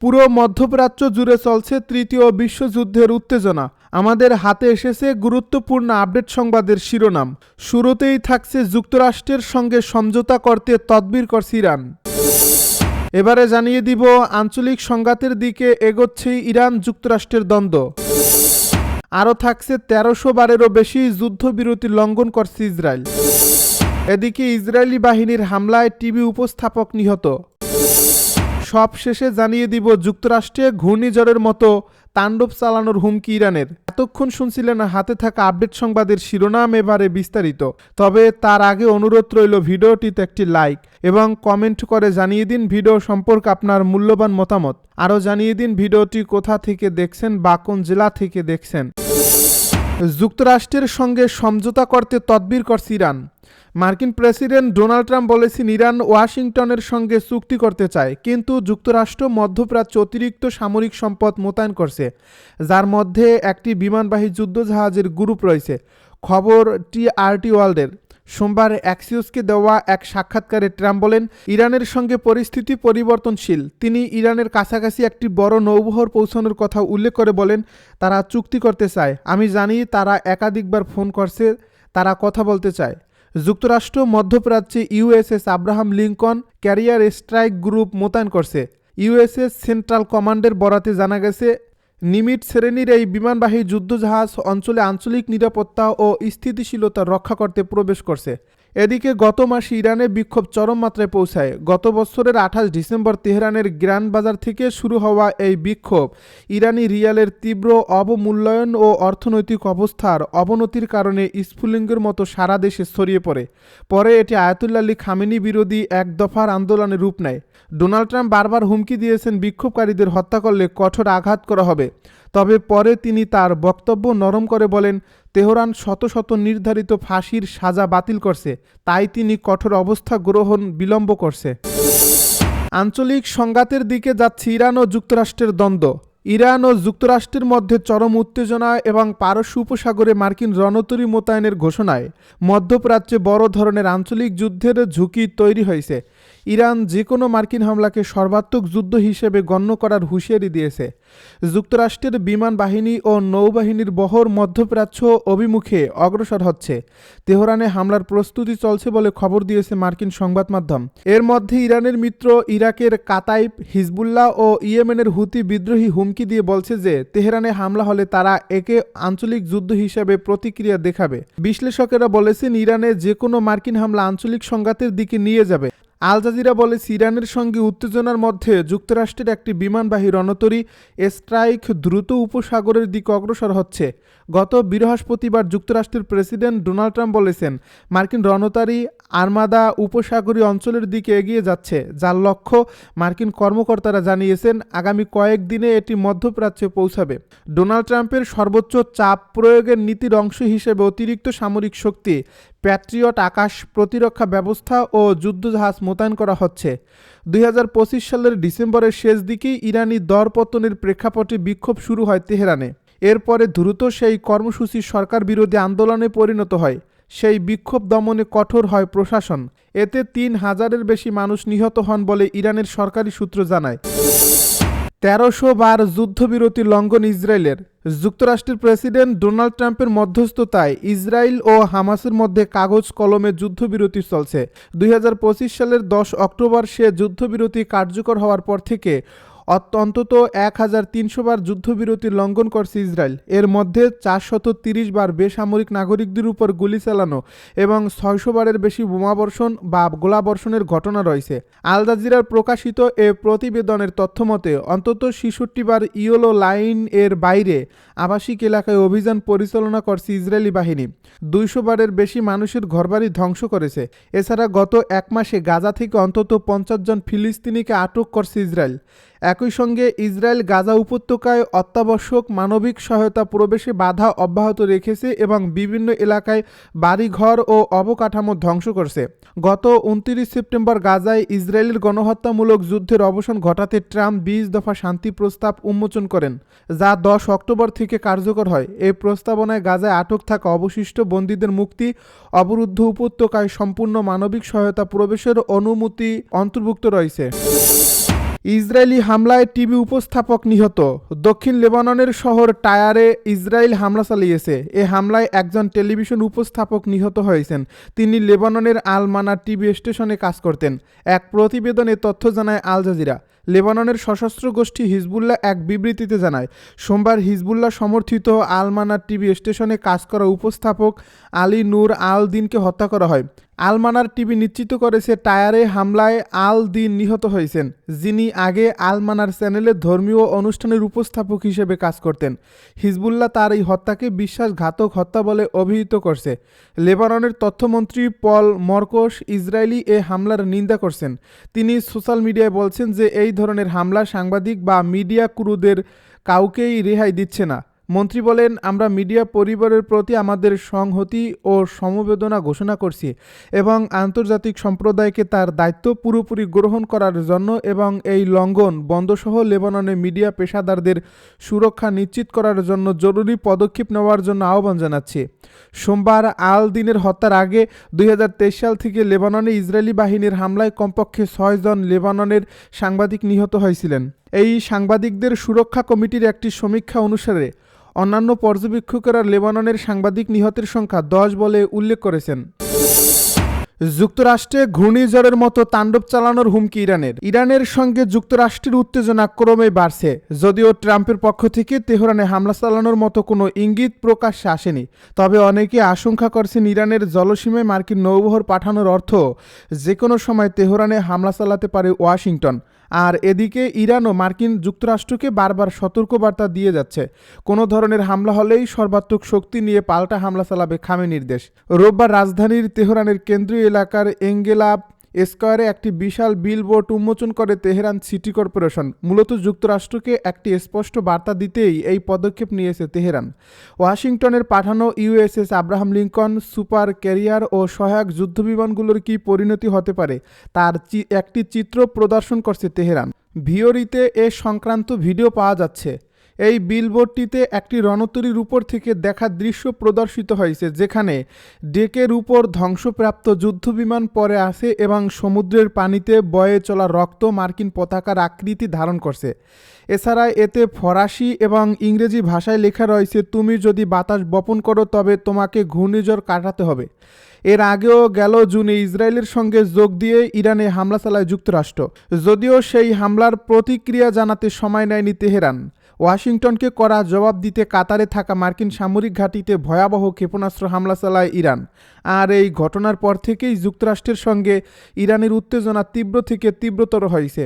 পুরো মধ্যপ্রাচ্য জুড়ে চলছে তৃতীয় বিশ্বযুদ্ধের উত্তেজনা। আমাদের হাতে এসেছে গুরুত্বপূর্ণ আপডেট সংবাদের শিরোনাম। শুরুতেই থাকছে যুক্তরাষ্ট্রের সঙ্গে সমঝোতা করতে তদবির করছে ইরান। এবারে জানিয়ে দিব আঞ্চলিক সংঘাতের দিকে এগোচ্ছে ইরান যুক্তরাষ্ট্রের দ্বন্দ্ব। আরও থাকছে ১৩০০ বারেরও বেশি যুদ্ধবিরতি লঙ্ঘন করছে ইসরায়েল। এদিকে ইসরায়েলি বাহিনীর হামলায় টিভি উপস্থাপক নিহত। সব শেষে জানিয়ে দিব যুক্তরাষ্ট্রে ঘূর্ণিঝড়ের মতো তাণ্ডব চালানোর হুমকি ইরানের। এতক্ষণ শুনছিলেন হাতে থাকা আপডেট সংবাদের শিরোনাম, এবারে বিস্তারিত। তবে তার আগে অনুরোধ রইল ভিডিওটিতে একটি লাইক এবং কমেন্ট করে জানিয়ে দিন ভিডিও সম্পর্কে আপনার মূল্যবান মতামত। আরও জানিয়ে দিন ভিডিওটি কোথা থেকে দেখছেন বা কোন জেলা থেকে দেখছেন। যুক্তরাষ্ট্রের সঙ্গে সমঝোতা করতে তদবির করছে ইরান। মার্কিন প্রেসিডেন্ট ডোনাল্ড ট্রাম্প বলেছেন ইরান ওয়াশিংটনের সঙ্গে চুক্তি করতে চায়, কিন্তু যুক্তরাষ্ট্র মধ্যপ্রাচ্যে অতিরিক্ত সামরিক সম্পদ মোতায়েন করছে, যার মধ্যে একটি বিমানবাহী যুদ্ধজাহাজের গ্রুপ রয়েছে। খবর টিআরটি ওয়ার্ল্ডের। সোমবার অ্যাক্সিওসকে দেওয়া এক সাক্ষাৎকারে ট্রাম্প বলেন ইরানের সঙ্গে পরিস্থিতি পরিবর্তনশীল। তিনি ইরানের কাছাকাছি একটি বড় নৌবহর পৌঁছানোর কথা উল্লেখ করে বলেন তারা চুক্তি করতে চায়। আমি জানি তারা একাধিকবার ফোন করছে, তারা কথা বলতে চায়। যুক্তরাষ্ট্র মধ্যপ্রাচ্যে USS Abraham Lincoln career strike group মোতায়েন করছে। ইউএসএস সেন্ট্রাল কমান্ডের বরাতে জানা গেছে নিমিট শ্রেণীর এই বিমানবাহী যুদ্ধজাহাজ অঞ্চলে আঞ্চলিক নিরাপত্তা ও স্থিতিশীলতা রক্ষা করতে প্রবেশ করছে। এদিকে গত মাসে ইরানে বিক্ষোভ চরম মাত্রায় পৌঁছায়। গত বছরের ২৮ ডিসেম্বর তেহরানের গ্র্যান্ড বাজার থেকে শুরু হওয়া এই বিক্ষোভ ইরানি রিয়ালের তীব্র অবমূল্যায়ন ও অর্থনৈতিক অবস্থার অবনতির কারণে স্ফুলিঙ্গের মতো সারা দেশে ছড়িয়ে পড়ে। পরে এটি আয়াতুল্লাহ আলী খামেনি বিরোধী এক দফার আন্দোলনের রূপ নেয়। ডোনাল্ড ট্রাম্প বারবার হুমকি দিয়েছেন বিক্ষোভকারীদের হত্যা করলে কঠোর আঘাত করা হবে। তবে পরে তিনি তার বক্তব্য নরম করে বলেন তেহরান শত শত নির্ধারিত ফাঁসির সাজা বাতিল করছে, তাই তিনি কঠোর অবস্থা গ্রহণ বিলম্ব করছে। আঞ্চলিক সংঘাতের দিকে যাচ্ছে ইরান ও যুক্তরাষ্ট্রের দ্বন্দ্ব। ইরান ও যুক্তরাষ্ট্রের মধ্যে চরম উত্তেজনা এবং পারস্য উপসাগরে মার্কিন রণতরী মোতায়েনের ঘোষণায় মধ্যপ্রাচ্যে বড় ধরনের আঞ্চলিক যুদ্ধের ঝুঁকি তৈরি হয়েছে। ইরান যে কোনো মার্কিন হামলাকে সর্বাত্মক যুদ্ধ হিসেবে গণ্য করার হুঁশিয়ারি দিয়েছে। যুক্তরাষ্ট্রের বিমান বাহিনী ও নৌবাহিনীর বহর মধ্যপ্রাচ্য অভিমুখে অগ্রসর হচ্ছে। তেহরানে হামলার প্রস্তুতি চলছে বলে খবর দিয়েছে মার্কিন সংবাদ মাধ্যম। এর মধ্যে ইরানের মিত্র ইরাকের কাতাইব, হিজবুল্লাহ ও ইয়েমেনের হুতি বিদ্রোহী হুমকি দিয়ে বলছে যে তেহরানে হামলা হলে তারা একে আঞ্চলিক যুদ্ধ হিসেবে প্রতিক্রিয়া দেখাবে। বিশ্লেষকেরা বলেছেন ইরানে যে কোনো মার্কিন হামলা আঞ্চলিক সংঘাতের দিকে নিয়ে যাবে। আল জাজিরা বলেছে ইরানের সঙ্গে উত্তেজনার মধ্যে যুক্তরাষ্ট্রের একটি বিমানবাহী রণতরী স্ট্রাইক দ্রুত উপসাগরের দিকে অগ্রসর হচ্ছে। গত বৃহস্পতিবার যুক্তরাষ্ট্রের প্রেসিডেন্ট ডোনাল্ড ট্রাম্প বলেছেন মার্কিন রণতরী আর্মাদা উপসাগরীয় অঞ্চলের দিকে এগিয়ে যাচ্ছে, যার লক্ষ্য মার্কিন কর্মকর্তারা জানিয়েছেন আগামী কয়েকদিনে এটি মধ্যপ্রাচ্যে পৌঁছাবে। ডোনাল্ড ট্রাম্পের সর্বোচ্চ চাপ প্রয়োগের নীতির অংশ হিসেবে অতিরিক্ত সামরিক শক্তি, প্যাট্রিয়ট আকাশ প্রতিরক্ষা ব্যবস্থা ও যুদ্ধজাহাজ মোতায়েন করা হচ্ছে। ২০২৫ সালের ডিসেম্বরের শেষ দিকেই ইরানি দরপতনের প্রেক্ষাপটে বিক্ষোভ শুরু হয় তেহরানে। এরপরে দ্রুত সেই কর্মসূচি সরকার বিরোধী আন্দোলনে পরিণত হয়। সেই বিক্ষোভ দমনে কঠোর হয় প্রশাসন। এতে ৩,০০০-এর বেশি মানুষ নিহত হন বলে ইরানের সরকারি সূত্র জানায়। ১৩০০ বার যুদ্ধবিরতি লঙ্ঘন ইসরায়েলের। যুক্তরাষ্ট্রের প্রেসিডেন্ট ডোনাল্ড ট্রাম্পের মধ্যস্থতায় ইসরায়েল ও হামাসের মধ্যে কাগজ কলমে যুদ্ধবিরতি চলছে। ২০২৫ সালের ১০ অক্টোবর সে যুদ্ধবিরতি কার্যকর হওয়ার পর থেকে অন্তত ১,৩০০ বার যুদ্ধবিরতি লঙ্ঘন করছে ইসরায়েল। এর মধ্যে ৪৩০ বার বেসামরিক নাগরিকদের উপর গুলি চালানো এবং ৬০০ বারের বেশি বোমাবর্ষণ বা গোলাবর্ষণের ঘটনা রয়েছে। আল জাজিরার প্রকাশিত এ প্রতিবেদনের তথ্যমতে অন্তত ৬৬ বার ইয়েলো লাইন এর বাইরে আবাসিক এলাকায় অভিযান পরিচালনা করছে ইসরায়েলি বাহিনী। ২০০ বারের বেশি মানুষের ঘরবাড়ি ধ্বংস করেছে। এছাড়া গত এক মাসে গাজা থেকে অন্তত ৫০ জন ফিলিস্তিনিকে আটক করছে ইসরায়েল। একই সঙ্গে ইসরায়েল গাজা উপত্যকায় অত্যাবশ্যক মানবিক সহায়তা প্রবেশে বাধা অব্যাহত রেখেছে এবং বিভিন্ন এলাকায় বাড়িঘর ও অবকাঠামো ধ্বংস করছে। গত ২৯ সেপ্টেম্বর গাজায় ইসরায়েলের গণহত্যামূলক যুদ্ধের অবসান ঘটাতে ট্রাম্প ২০ দফা শান্তি প্রস্তাব উন্মোচন করেন, যা ১০ অক্টোবর থেকে কার্যকর হয়। এই প্রস্তাবনায় গাজায় আটক থাকা অবশিষ্ট বন্দীদের মুক্তি, অবরুদ্ধ উপত্যকায় সম্পূর্ণ মানবিক সহায়তা প্রবেশের অনুমতি অন্তর্ভুক্ত রয়েছে। ইসরায়েলি হামলায় টিভি উপস্থাপক নিহত। দক্ষিণ লেবাননের শহর টায়ারে ইসরায়েল হামলা চালিয়েছে। এ হামলায় একজন টেলিভিশন উপস্থাপক নিহত হয়েছেন। তিনি লেবাননের আল মানা টিভি স্টেশনে কাজ করতেন। এক প্রতিবেদনে তথ্য জানায় আল জাজিরা। লেবাননের সশস্ত্র গোষ্ঠী হিজবুল্লাহ এক বিবৃতিতে জানায়, সোমবার হিজবুল্লাহ সমর্থিত আল মানা টিভি স্টেশনে কাজ করা উপস্থাপক আলী নূর আল দিনকে হত্যা করা হয়। আলমানার টিভি নিশ্চিত করেছে টায়ারে হামলায় আল দিন নিহত হয়েছেন, যিনি আগে আলমানার চ্যানেলে ধর্মীয় অনুষ্ঠানের উপস্থাপক হিসেবে কাজ করতেন। হিজবুল্লাহ তার এই হত্যাকে বিশ্বাসঘাতক হত্যা বলে অভিহিত করছে। লেবাননের তথ্যমন্ত্রী পল মরকস ইসরায়েলি এ হামলার নিন্দা করছেন। তিনি সোশ্যাল মিডিয়ায় বলছেন যে এই ধরনের হামলা সাংবাদিক বা মিডিয়া ক্রুদের কাউকেই রেহাই দিচ্ছে না। মন্ত্রী বলেন, আমরা মিডিয়া পরিবারের প্রতি আমাদের সংহতি ও সমবেদনা ঘোষণা করছি এবং আন্তর্জাতিক সম্প্রদায়কে তার দায়িত্ব পুরোপুরি গ্রহণ করার জন্য এবং এই লঙ্ঘন বন্ধসহ লেবাননে মিডিয়া পেশাদারদের সুরক্ষা নিশ্চিত করার জন্য জরুরি পদক্ষেপ নেওয়ার জন্য আহ্বান জানাচ্ছি। সোমবার আল দিনের হত্যার আগে 2023 সাল থেকে লেবাননে ইসরায়েলি বাহিনীর হামলায় কমপক্ষে 6 জন লেবাননের সাংবাদিক নিহত হয়েছিলেন। এই সাংবাদিকদের সুরক্ষা কমিটির একটি সমীক্ষা অনুসারে অন্যান্য পর্যবেক্ষকেরা লেবাননের সাংবাদিক নিহতের সংখ্যা 10 বলে উল্লেখ করেছেন। যুক্তরাষ্ট্রে ঘূর্ণিঝড়ের মতো তাণ্ডব চালানোর হুমকি ইরানের সঙ্গে যুক্তরাষ্ট্রের উত্তেজনা ক্রমেই বাড়ছে। যদিও ট্রাম্পের পক্ষ থেকে তেহরানে হামলা চালানোর মতো কোনো ইঙ্গিত প্রকাশ্যে আসেনি, তবে অনেকে আশঙ্কা করছেন ইরানের জলসীমায় মার্কিন নৌবহর পাঠানোর অর্থ যে কোনো সময় তেহরানে হামলা চালাতে পারে ওয়াশিংটন। আর এদিকে ইরানও মার্কিন যুক্তরাষ্ট্রকে বারবার সতর্কবার্তা দিয়ে যাচ্ছে, কোনো ধরনের হামলা হলেই সর্বাত্মক শক্তি নিয়ে পাল্টা হামলা চালাবে খামেনির দেশ। রোববার রাজধানীর তেহরানের কেন্দ্রীয় এলাকার এঙ্গেলাব স্কয়ারে একটি বিশাল বিলবোর্ড উন্মোচন করে তেহরান সিটি কর্পোরেশন। মূলত যুক্তরাষ্ট্রকে একটি স্পষ্ট বার্তা দিতেই এই পদক্ষেপ নিয়েছে তেহরান। ওয়াশিংটনের পাঠানো USS Abraham Lincoln super carrier ও সহায়ক যুদ্ধবিমানগুলোর কী পরিণতি হতে পারে তার একটি চিত্র প্রদর্শন করছে তেহরান। ভিওরিতে এ সংক্রান্ত ভিডিও পাওয়া যাচ্ছে। এই বিলবোর্ডটিতে একটি রণতরীর উপর থেকে দেখা দৃশ্য প্রদর্শিত হয়েছে, যেখানে ডেকের উপর ধ্বংসপ্রাপ্ত যুদ্ধবিমান পড়ে আছে এবং সমুদ্রের পানিতে বয়ে চলা রক্ত মার্কিন পতাকার আকৃতি ধারণ করছে। এছাড়া এতে ফরাসি এবং ইংরেজি ভাষায় লেখা রয়েছে, তুমি যদি বাতাস বপন করো তবে তোমাকে ঘূর্ণিঝড় কাটাতে হবে। এর আগেও গেল জুনে ইসরায়েলের সঙ্গে যোগ দিয়ে ইরানে হামলা চালায় যুক্তরাষ্ট্র। যদিও সেই হামলার প্রতিক্রিয়া জানাতে সময় নেয়নি তেহরান। ওয়াশিংটনকে কড়া জবাব দিতে কাতারে থাকা মার্কিন সামরিক ঘাঁটিতে ভয়াবহ ক্ষেপণাস্ত্র হামলা চালায় ইরান। আর এই ঘটনার পর থেকেই যুক্তরাষ্ট্রের সঙ্গে ইরানের উত্তেজনা তীব্র থেকে তীব্রতর হয়েছে।